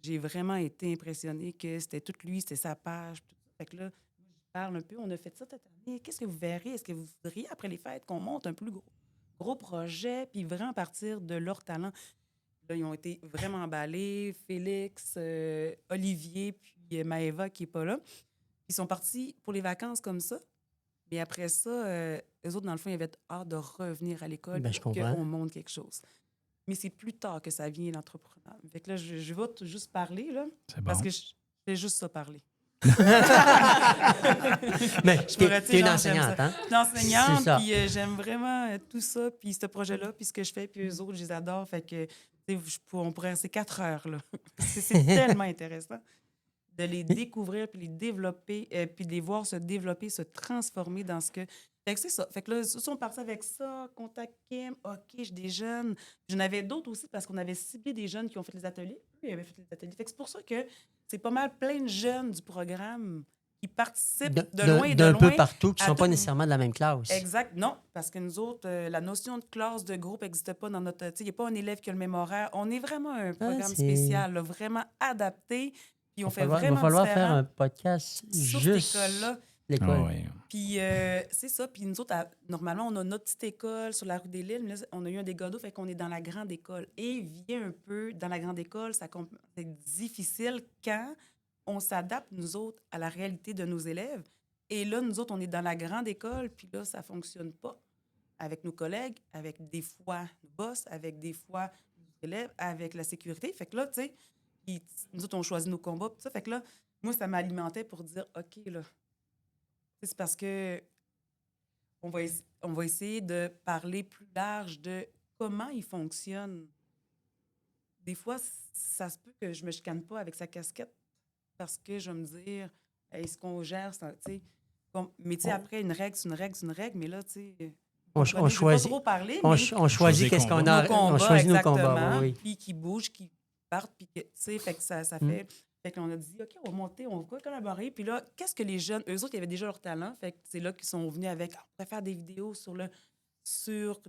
J'ai vraiment été impressionnée que c'était tout lui, c'était sa page. Tout ça. Fait que là, je parle un peu, on a fait ça cette année. Qu'est-ce que vous verrez? Est-ce que vous voudriez, après les fêtes, qu'on monte un plus gros projet, puis vraiment partir de leur talent? Là, ils ont été vraiment emballés. Félix, Olivier, puis Maëva, qui n'est pas là. Ils sont partis pour les vacances comme ça. Mais après ça, eux autres, dans le fond, ils avaient hâte de revenir à l'école Ben, je pour comprends. qu'on monte quelque chose. Mais c'est plus tard que ça vient, l'entrepreneur. Fait que là, je vais juste parler, là, C'est bon. parce que je fais juste ça parler. Mais Je tu me es retire, une genre, j'aime enseignante, ça. hein? Je suis enseignante, C'est ça. puis j'aime vraiment tout ça, puis ce projet-là, puis ce que je fais, puis eux autres, je les adore. Fait que, tu sais, on pourrait rester 4 heures, là. C'est tellement intéressant. de les découvrir, puis les développer, puis de les voir se développer, se transformer dans ce que... Fait que c'est ça. Fait que là, ils sont partis avec ça, Contact Kim, OK, j'ai des jeunes. J'en avais d'autres aussi parce qu'on avait ciblé des jeunes qui ont fait les ateliers. Eux, ils avaient fait les ateliers. Fait que c'est pour ça que c'est pas mal plein de jeunes du programme qui participent de loin et de d'un loin. peu partout, qui ne à sont pas tout- nécessairement de la même classe. Exact. Non, parce que nous autres, la notion de classe, de groupe n'existe pas dans notre... Tu sais, il n'y a pas un élève qui a le même horaire. On est vraiment un programme c'est- spécial, là, vraiment adapté. Puis on fait Il va vraiment falloir faire différent un podcast sur juste cette école-là. l'école. Ah ouais. Puis c'est ça. Puis nous autres, normalement, on a notre petite école sur la rue des Lilles. Mais là, on a eu un dégât d'eau, fait qu'on est dans la grande école. Et vient un peu dans la grande école, c'est difficile quand on s'adapte, nous autres, à la réalité de nos élèves. Et là, nous autres, on est dans la grande école, puis là, ça fonctionne pas avec nos collègues, avec des fois nos boss, avec des fois nos élèves, avec la sécurité. Fait que là, tu sais, puis nous autres, on choisit nos combats, puis ça. Fait que là, moi, ça m'alimentait pour dire, OK, là, c'est parce que on va essayer de parler plus large de comment il fonctionne. Des fois, ça se peut que je me chicane pas avec sa casquette parce que je vais me dire, est-ce qu'on gère ça, tu sais. Mais tu sais, après, une règle, c'est une règle, c'est une règle, mais là, tu sais... On je vais choisit, pas trop parler, on, mais on choisit qu'est-ce qu'on a. nos combats, On choisit nos exactement, combats. Oui. puis qui bougent, qui partent, puis que, tu sais, fait que ça Mm. fait... Fait qu'on a dit, OK, on va monter, on va collaborer. Puis là, qu'est-ce que les jeunes... Eux autres, ils avaient déjà leur talent. Fait que c'est là qu'ils sont venus avec, on pourrait faire des vidéos sur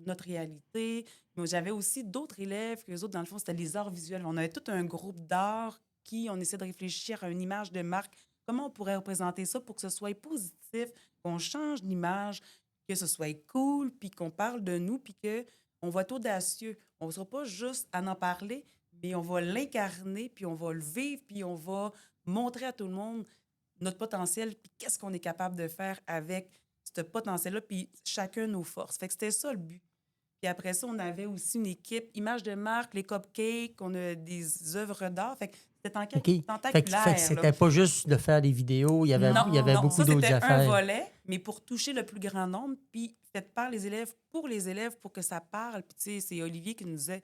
notre réalité. Mais j'avais aussi d'autres élèves que les autres, dans le fond, c'était les arts visuels. On avait tout un groupe d'art qui, on essaie de réfléchir à une image de marque. Comment on pourrait représenter ça pour que ce soit positif, qu'on change l'image, que ce soit cool, puis qu'on parle de nous, puis qu'on va être audacieux. On ne sera pas juste à en parler, mais on va l'incarner, puis on va le vivre, puis on va montrer à tout le monde notre potentiel, puis qu'est-ce qu'on est capable de faire avec ce potentiel-là, puis chacun nos forces. Fait que c'était ça le but. Puis après ça, on avait aussi une équipe, image de marque, les cupcakes, on a des œuvres d'art. Fait que c'était OK. tentaculaire. Fait que c'était pas juste de faire des vidéos, il y avait Non, beaucoup ça, d'autres c'était affaires. un volet, mais pour toucher le plus grand nombre, puis fait par les élèves, pour que ça parle. Puis, tu sais, c'est Olivier qui nous disait,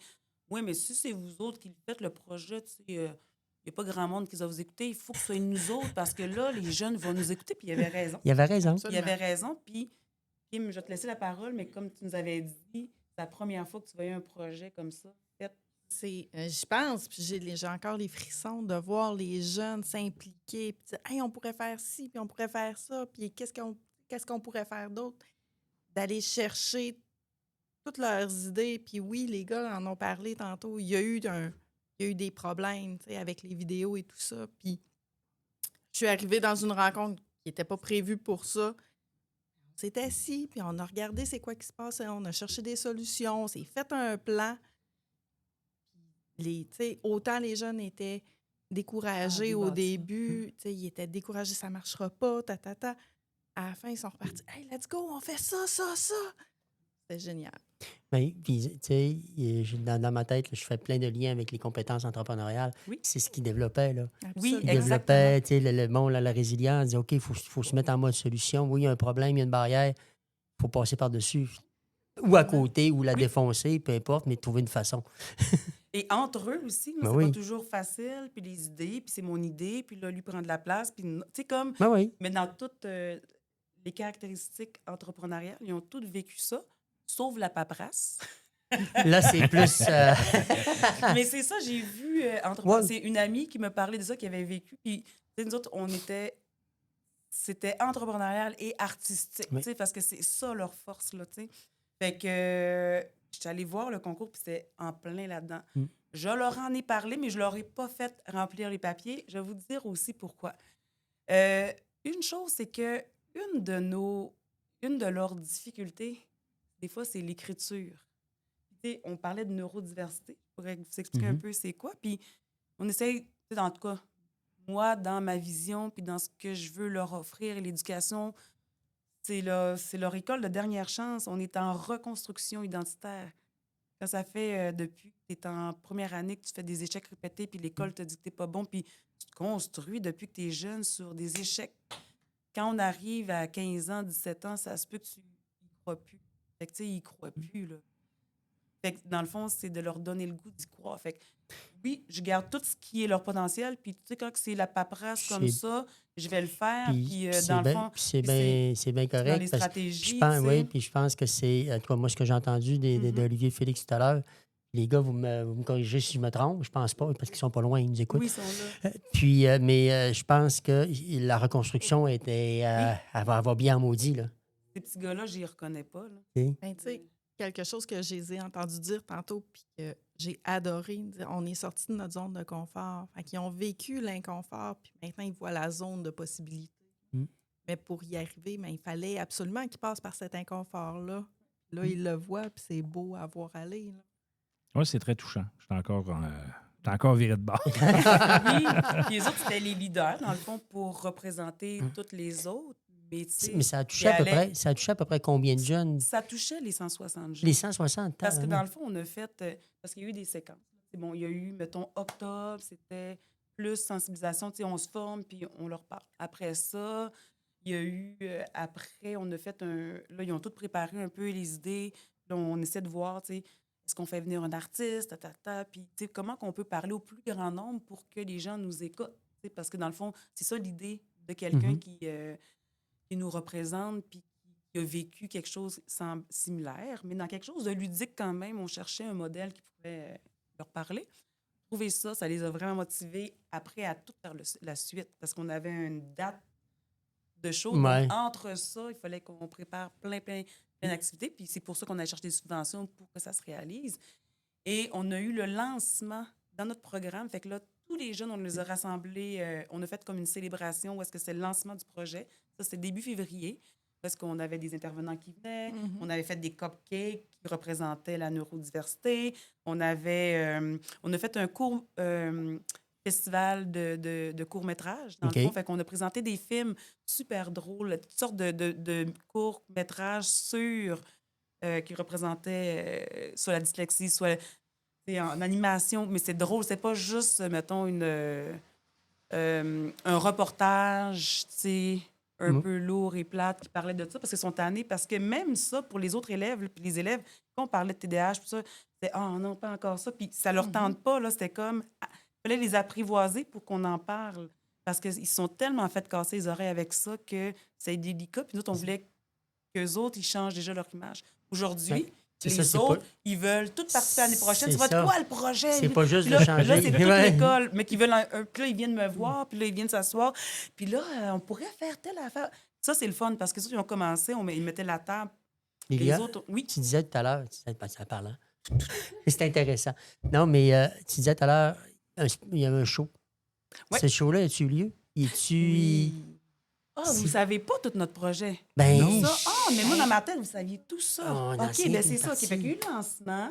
oui, mais si c'est vous autres qui faites le projet, tu sais, il n'y a pas grand monde qui va vous écouter. Il faut que ce soit nous autres, parce que là, les jeunes vont nous écouter. Puis il avait raison. Il avait raison. Il avait raison. Puis, Kim, je vais te laisser la parole, mais comme tu nous avais dit, c'est la première fois que tu voyais un projet comme ça. J'y pense, puis j'ai encore les frissons de voir les jeunes s'impliquer, puis dire, hey, on pourrait faire ci, puis on pourrait faire ça, puis qu'est-ce qu'on pourrait faire d'autre? D'aller chercher toutes leurs idées, puis oui, les gars en ont parlé tantôt, il y a eu des problèmes, tu sais, avec les vidéos et tout ça, puis je suis arrivée dans une rencontre qui n'était pas prévue pour ça. On s'est assis, puis on a regardé c'est quoi qui se passait, on a cherché des solutions, on s'est fait un plan. Autant les jeunes étaient découragés au début, ils étaient découragés, ça ne marchera pas, À la fin, ils sont repartis. Hey, let's go, on fait ça. C'était génial. Oui, puis, tu sais, dans ma tête, là, je fais plein de liens avec les compétences entrepreneuriales. Oui. C'est ce qu'ils développaient, là. Oui, Ils exactement. développaient, tu sais, la résilience, dire, OK, il faut se mettre en mode solution. Oui, il y a un problème, il y a une barrière, il faut passer par-dessus. Ou à côté, ou la défoncer, peu importe, mais trouver une façon. Et entre eux aussi, là, Ben c'est oui. pas toujours facile, puis les idées, puis c'est mon idée, puis là, lui prend de la place, puis tu sais, comme... Ben oui. Mais dans toutes les caractéristiques entrepreneuriales, ils ont tous vécu ça, sauf la paperasse. Là, c'est plus... Mais c'est ça, j'ai vu... Ouais. C'est une amie qui me parlait de ça, qui avait vécu, puis tu sais, nous autres, c'était entrepreneurial et artistique, Oui. tu sais, parce que c'est ça leur force, là, tu sais. Fait que j'étais allée voir le concours, puis c'était en plein là-dedans. Mm. Je leur en ai parlé, mais je leur ai pas fait remplir les papiers. Je vais vous dire aussi pourquoi. Une chose, c'est que une de leurs difficultés, des fois, c'est l'écriture. Tu sais, on parlait de neurodiversité. Je pourrais vous expliquer un peu c'est quoi. Puis on essaye, tu sais, en tout cas, moi, dans ma vision, puis dans ce que je veux leur offrir, l'éducation, c'est leur école de dernière chance. On est en reconstruction identitaire. Quand ça fait depuis que tu es en première année, que tu fais des échecs répétés, puis l'école te dit que tu n'es pas bon, puis tu te construis depuis que tu es jeune sur des échecs. Quand on arrive à 15 ans, 17 ans, ça se peut que tu n'y crois plus. Fait que, tu sais, ils ne croient plus, là. Fait que, dans le fond, c'est de leur donner le goût d'y croire. Fait que, oui, je garde tout ce qui est leur potentiel, puis tu sais, quand c'est la paperasse comme C'est- ça, je vais le faire, Puis, puis puis dans le bien, fond, puis c'est puis bien, c'est bien dans les correct. Parce que stratégies, je pense, tu oui, sais. puis je pense que c'est, toi, moi, ce que j'ai entendu d'Olivier Félix tout à l'heure, les gars, vous me corrigez si je me trompe, je pense pas, parce qu'ils sont pas loin, ils nous écoutent. Oui, ils sont là. Puis, mais je pense que la reconstruction était, elle va bien en maudit, là. Ces petits gars-là, je les reconnais pas, là. Tu sais. Ben, tu sais, quelque chose que je les ai entendu dire tantôt, puis que j'ai adoré, dire, on est sorti de notre zone de confort. Fait qu'ils ont vécu l'inconfort, puis maintenant, ils voient la zone de possibilité. Mm. Mais pour y arriver, ben, il fallait absolument qu'ils passent par cet inconfort-là. Là, ils le voient, puis c'est beau à voir aller. Là. Oui, c'est très touchant. Je suis encore viré de bord. Oui, puis les autres, c'était les leaders, dans le fond, pour représenter toutes les autres. Mais, tu sais, Mais ça a touché ils à peu allaient- près, ça a touché à peu près combien de jeunes? Ça touchait les 160 jeunes. Les 160. Parce que tabarnak. dans le fond, on a fait... parce qu'il y a eu des séquences. C'est bon, il y a eu, mettons, octobre, c'était plus sensibilisation. Tu sais, on se forme, puis on leur parle. Après ça, il y a eu... après, on a fait un... Là, ils ont tous préparé un peu les idées. Là, on essaie de voir, tu sais, est-ce qu'on fait venir un artiste, puis tu sais, comment qu'on peut parler au plus grand nombre pour que les gens nous écoutent. Tu sais, parce que dans le fond, c'est ça l'idée de quelqu'un qui nous représente, puis qui a vécu quelque chose similaire, mais dans quelque chose de ludique quand même. On cherchait un modèle qui pourrait leur parler. Trouver ça, ça les a vraiment motivés après à tout faire la suite, parce qu'on avait une date de show. Ouais. Donc, entre ça, il fallait qu'on prépare plein d'activités, puis c'est pour ça qu'on a cherché des subventions pour que ça se réalise. Et on a eu le lancement dans notre programme. Fait que là, tous les jeunes, on les a rassemblés. On a fait comme une célébration où est-ce que c'est le lancement du projet. Ça, c'était début février, parce qu'on avait des intervenants qui venaient. Mhm. On avait fait des cupcakes qui représentaient la neurodiversité. On a fait un court festival de courts-métrages, dans OK. le fond. Fait qu'on a présenté des films super drôles, toutes sortes de courts-métrages qui représentaient soit la dyslexie, soit en animation. Mais c'est drôle, c'est pas juste, mettons, un reportage, tu sais, un peu lourd et plate qui parlait de ça, parce qu'ils sont tannés. Parce que même ça, pour les autres élèves, puis les élèves, quand on parlait de TDAH, tout ça, c'était « Ah non, pas encore ça », puis ça leur tente pas, là, c'était comme... Il fallait les apprivoiser pour qu'on en parle, parce qu'ils sont tellement fait casser les oreilles avec ça que c'est délicat, puis nous autres, on voulait qu'eux autres, ils changent déjà leur image. Aujourd'hui, Ouais. C'est les ça, c'est autres, pas- ils veulent tout participer l'année prochaine. C'est Ça va ça. être quoi, le projet? C'est pas juste Puis là, de changer. Là, c'est toute Ouais. l'école, mais qui veulent puis là, ils viennent me voir, puis là, ils viennent s'asseoir. Puis là, on pourrait faire telle affaire. Ça, c'est le fun, parce que ça, ils ont commencé, ils mettaient la table. Lilia, Les autres, oui. tu disais tout à l'heure, ça parle, hein? C'est intéressant. Non, mais tu disais tout à l'heure, il y avait un show. Ouais. Ce show-là, a-tu eu lieu? Oui. Ah, vous Si. savez pas tout notre projet. Ben, Ça, mais moi, dans ma tête, vous saviez tout ça. Oh, dans OK, ces ben c'est ça. parties. OK, fait qu'il y a eu le lancement.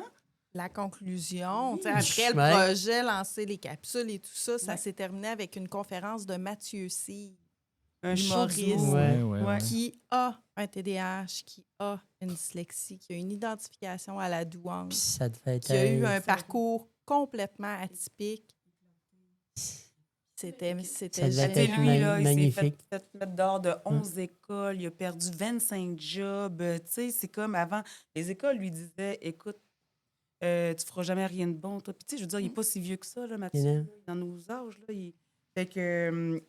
La conclusion, tu sais, Oui. après le Ouais. projet, lancer les capsules et tout ça, ça s'est terminé avec une conférence de Mathieu C. Un show Humoriste. d'humour. Ouais. qui a un TDAH, qui a une dyslexie, qui a une identification à la douance, puis ça devait être. qui a eu un parcours complètement atypique. C'était Ça devait Tu sais, être lui, là, il s'est magnifique. fait mettre dehors de 11 écoles. Il a perdu 25 jobs. Tu sais, c'est comme avant. Les écoles lui disaient, écoute, tu feras jamais rien de bon, toi. Puis, tu sais, je veux dire, il n'est pas si vieux que ça, là, Mathieu. Non. là. Dans nos âges, là. Fait que...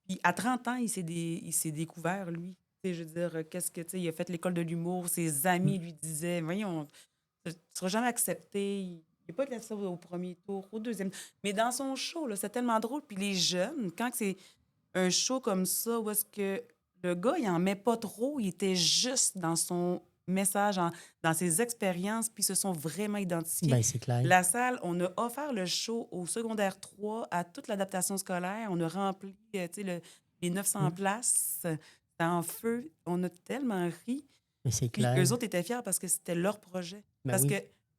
puis à 30 ans, il s'est découvert, lui. Tu sais, je veux dire, qu'est-ce que... Tu sais, il a fait l'école de l'humour. Ses amis lui disaient, voyons, tu ne seras jamais accepté. Il n'a pas été ça au premier tour, au deuxième. Mais dans son show, là, c'est tellement drôle. Puis les jeunes, quand c'est un show comme ça, où est-ce que le gars, il n'en met pas trop, il était juste dans son message, dans ses expériences, puis ils se sont vraiment identifiés. Ben, c'est clair. La salle, on a offert le show au secondaire 3 à toute l'adaptation scolaire. On a rempli tu sais, les 900 places. C'était en feu. On a tellement ri. Mais c'est Puis clair. eux autres étaient fiers parce que c'était leur projet. Ben parce oui. que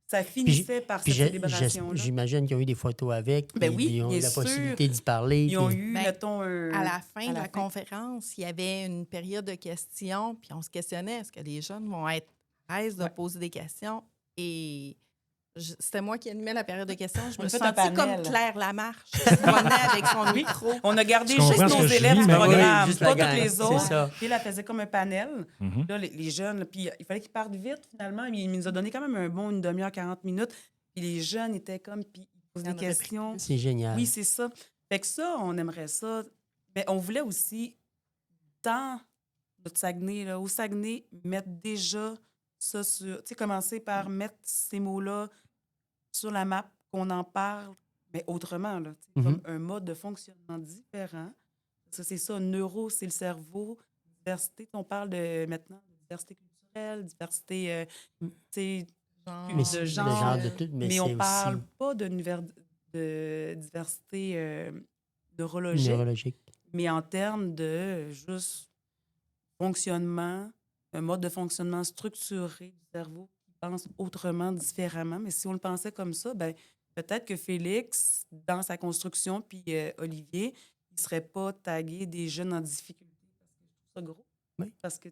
ça finissait par Puis cette célébration-là. j'imagine qu'ils ont eu des photos avec. Ben puis oui, ils ont eu bien la sûr. possibilité d'y parler. Ils ont puis- eu, Ben, mettons, À la fin à de la la fin. conférence, il y avait une période de questions, puis on se questionnait, est-ce que les jeunes vont être à l'aise de Ouais. poser des questions? Et C'était moi qui animais la période de questions. Je On me a suis fait un sentie comme panel. Claire Lamarche, qui se promenait avec son micro. On a gardé Tu comprends juste ce nos que je élèves vis, du mais programme, oui, juste pas la tous gang, les c'est autres. ça. Puis elle faisait comme un panel. Mhm. Là, les jeunes, puis il fallait qu'ils partent vite, finalement. Il nous a donné quand même une demi-heure, 40 minutes. Puis les jeunes étaient comme, puis ils posaient Il y des en aurait pris questions. C'est génial. Oui, c'est ça. Fait que ça, on aimerait ça. Mais on voulait aussi, dans notre Saguenay, là, au Saguenay, mettre déjà ça sur... Tu sais, commencer par mettre ces mots-là sur la map, qu'on en parle, mais autrement, là. Tu sais, comme un mode de fonctionnement différent. Ça, c'est ça. Neuro, c'est le cerveau. Diversité, on parle maintenant de diversité culturelle, diversité, tu sais, Mais de c'est le genre. genre de tout, mais Mais c'est on parle aussi pas de diversité neurologique, neurologique. mais en termes de juste fonctionnement, un mode de fonctionnement structuré du cerveau qui pense autrement, différemment. Mais si on le pensait comme ça, ben peut-être que Félix, dans sa construction, puis Olivier, il ne serait pas tagué des jeunes en difficulté. Parce que je trouve ça gros. Oui. Parce que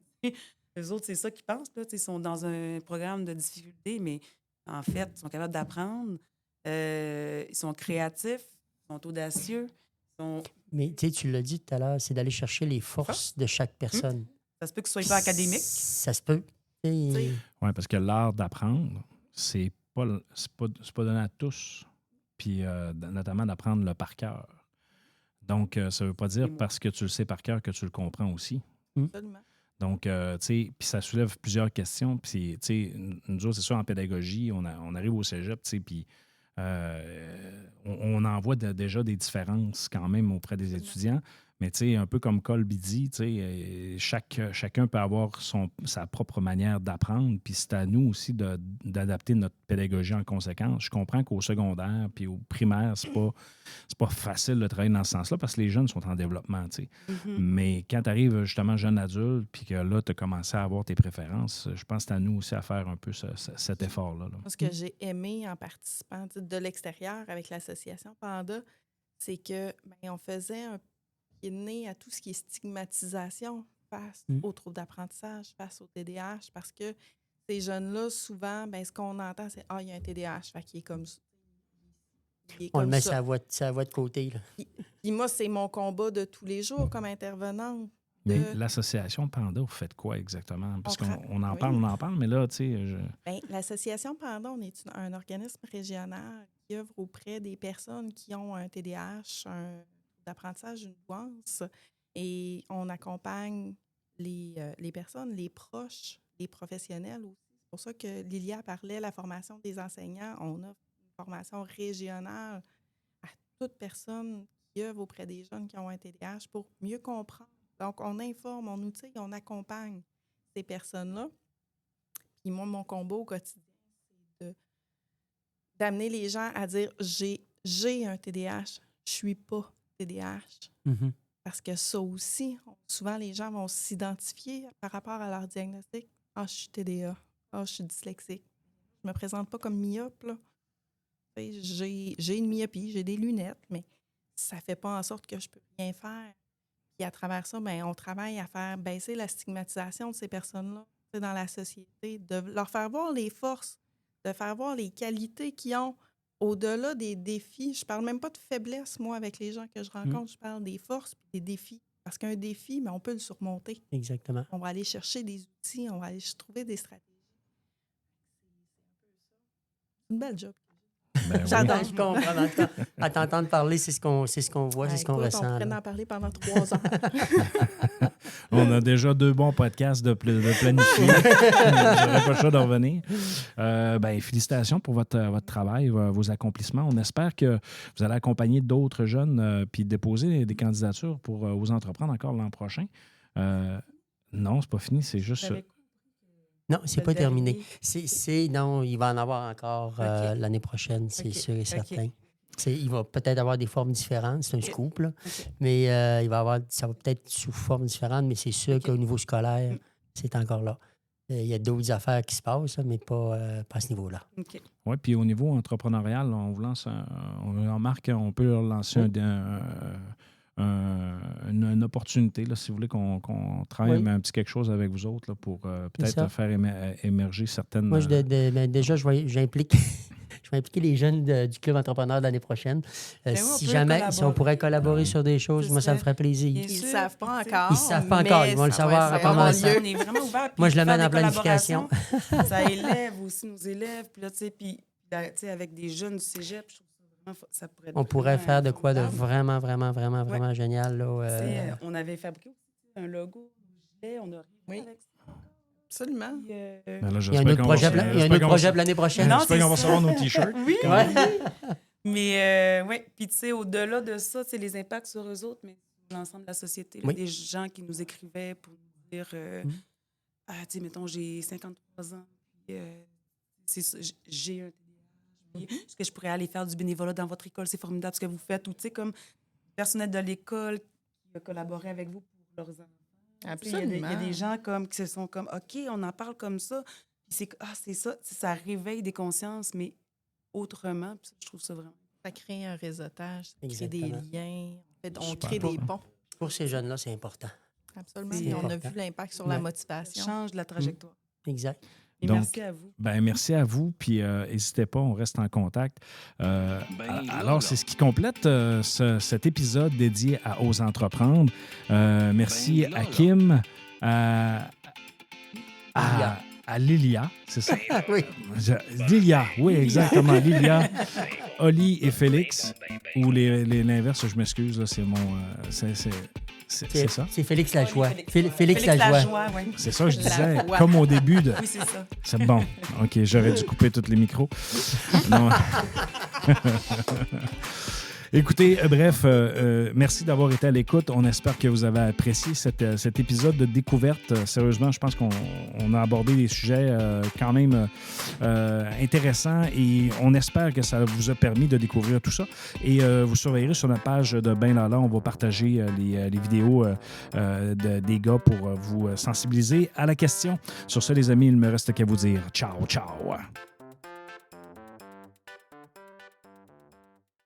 les autres, c'est ça qu'ils pensent. Là, ils sont dans un programme de difficulté, mais en fait, ils sont capables d'apprendre. Ils sont créatifs, ils sont audacieux. Mais tu l'as dit tout à l'heure, c'est d'aller chercher les forces de chaque personne. Ça se peut qu'ils soient pas académiques. Ça se peut. sais. Oui, parce que l'art d'apprendre, c'est pas donné à tous. Puis notamment d'apprendre le par cœur. Donc, ça ne veut pas dire parce que tu le sais par cœur que tu le comprends aussi. Absolument. Donc, tu sais, puis ça soulève plusieurs questions. Puis, tu sais, nous autres, c'est sûr, en pédagogie, on arrive au cégep, tu sais, puis on en voit déjà des différences quand même auprès des étudiants. Mais, tu sais, un peu comme Colby dit, tu sais, chacun peut avoir sa propre manière d'apprendre. Puis c'est à nous aussi d'adapter notre pédagogie en conséquence. Je comprends qu'au secondaire puis au primaire, c'est pas facile de travailler dans ce sens-là parce que les jeunes sont en développement, tu sais. Mais quand tu arrives justement jeune adulte puis que là, tu as commencé à avoir tes préférences, je pense que c'est à nous aussi à faire un peu cet effort-là. là. Moi, ce que j'ai aimé en participant de l'extérieur avec l'association Panda, c'est que on faisait un pied de nez à tout ce qui est stigmatisation face aux troubles d'apprentissage, face au TDAH, parce que ces jeunes-là, souvent, ce qu'on entend, c'est « Ah, il y a un TDAH, fait qu'il est comme ça. » On le met sur la voie de côté. Là. Puis moi, c'est mon combat de tous les jours comme intervenante. Mais l'association Panda, vous faites quoi exactement? Parce qu'on en parle, mais là, tu sais... L'association Panda, on est un organisme régional qui œuvre auprès des personnes qui ont un TDAH, un d'apprentissage, une douance, et on accompagne les personnes, les proches, les professionnels aussi. C'est pour ça que Lilia parlait de la formation des enseignants. On a une formation régionale à toute personne qui œuvre auprès des jeunes qui ont un TDAH pour mieux comprendre. Donc, on informe, on outille, on accompagne ces personnes-là. Puis moi, mon combat au quotidien, c'est d'amener les gens à dire « j'ai un TDAH, je suis pas TDAH. Parce que ça aussi, souvent, les gens vont s'identifier par rapport à leur diagnostic. « Ah, je suis TDA. Ah, je suis dyslexique. Je me présente pas comme myope, là. J'ai une myopie, j'ai des lunettes, mais ça fait pas en sorte que je peux rien faire. » Puis à travers ça, on travaille à faire baisser la stigmatisation de ces personnes-là dans la société, de leur faire voir les forces, de faire voir les qualités qu'ils ont au-delà des défis. Je parle même pas de faiblesse, moi, avec les gens que je rencontre. Je parle des forces et des défis. Parce qu'un défi, on peut le surmonter. Exactement. On va aller chercher des outils, on va aller trouver des stratégies. C'est une belle job. J'adore. Je comprends. À t'entendre parler, c'est ce qu'on voit, c'est ce qu'on ressent. On pourrait en parler pendant 3 ans. On a déjà 2 bons podcasts de planifier. Vous n'aurez pas le choix d'en revenir. Félicitations pour votre travail, vos accomplissements. On espère que vous allez accompagner d'autres jeunes puis déposer des candidatures pour vous entreprendre encore l'an prochain. Non, c'est pas fini, c'est juste... Non, c'est pas terminé. Non, il va en avoir encore l'année prochaine, c'est sûr et certain. Il va peut-être avoir des formes différentes, c'est un scoop, là. Mais ça va peut-être sous forme différente, mais c'est sûr qu'au niveau scolaire, c'est encore là. Il y a d'autres affaires qui se passent, mais pas à ce niveau-là. Oui, puis au niveau entrepreneurial, on vous lance on remarque, on peut leur lancer une opportunité, là, si vous voulez qu'on travaille Oui. un petit quelque chose avec vous autres là, pour ça. peut-être faire émerger certaines... Moi, déjà, j'implique. Je vais impliquer les jeunes du Club entrepreneur de l'année prochaine. oui, on Si peut jamais, si on collaborer. pourrait collaborer sur des choses, Ce moi, ça me serait- ferait plaisir. Bien Ils ne sûr, savent pas tu sais. encore. Ils savent pas mais encore, ils vont le ça savoir va en vraiment commençant. lieu. On est vraiment ouvert. Moi, puis je le mets faire dans la des planification. collaborations, ça élève aussi nos élèves. Puis là, tu sais, avec des jeunes du cégep, je trouve ça vraiment... Ça pourrait être On pourrait vraiment faire de quoi de formidable. vraiment génial. Là, Tu sais, on avait fabriqué aussi un logo, un gilet, on a Oui. avec ça. Absolument. Puis, Ben là, il y a j'espère un autre qu'on projet, va- il y a un j'espère autre qu'on projet va- pour l'année prochaine. Non, j'espère c'est qu'on va ça. recevoir nos T-shirts. Oui, Ouais. Mais oui, puis tu sais, au-delà de ça, c'est les impacts sur eux autres, mais sur l'ensemble de la société. Là, Oui. des gens qui nous écrivaient pour nous dire ah, tu sais, mettons, j'ai 53 ans, puis c'est ça, j'ai un TDAH, puis est-ce que je pourrais aller faire du bénévolat dans votre école? C'est formidable ce que vous faites. Ou tu sais, comme personnel de l'école qui a collaboré avec vous pour leurs enfants. Tu sais, il y a des gens comme, qui se sont comme, OK, on en parle comme ça. Puis c'est ça, ça réveille des consciences, mais autrement. Puis je trouve ça vraiment. Ça crée un réseautage, ça crée des Exactement. liens. En fait, on Super. crée des ponts. Pour ces jeunes-là, c'est important. Absolument. C'est Et on a important. vu l'impact sur la Ouais. Ça motivation. change la trajectoire. Exact. Et Donc, merci à vous. Ben, merci à vous, puis n'hésitez pas, on reste en contact. Alors, là. c'est ce qui complète cet épisode dédié aux entreprendre. Merci Ben, là, à là. Kim, Lilia. à Lilia, c'est ça? Oui. Lilia, oui, exactement. Lilia, Oli et Félix, ou l'inverse, je m'excuse, là, c'est mon... c'est ça? C'est Félix Lajoie. Félix Félix Lajoie. Lajoie, oui. C'est ça, je disais, Lajoie. comme au début de... Oui, c'est ça. C'est bon. OK, j'aurais dû couper tous les micros. Non. Écoutez, bref, merci d'avoir été à l'écoute. On espère que vous avez apprécié cet épisode de découverte. Sérieusement, je pense qu'on a abordé des sujets quand même intéressants et on espère que ça vous a permis de découvrir tout ça. Et vous surveillerez sur notre page de Ben Lala, on va partager les vidéos des gars pour vous sensibiliser à la question. Sur ce, les amis, il ne me reste qu'à vous dire ciao, ciao.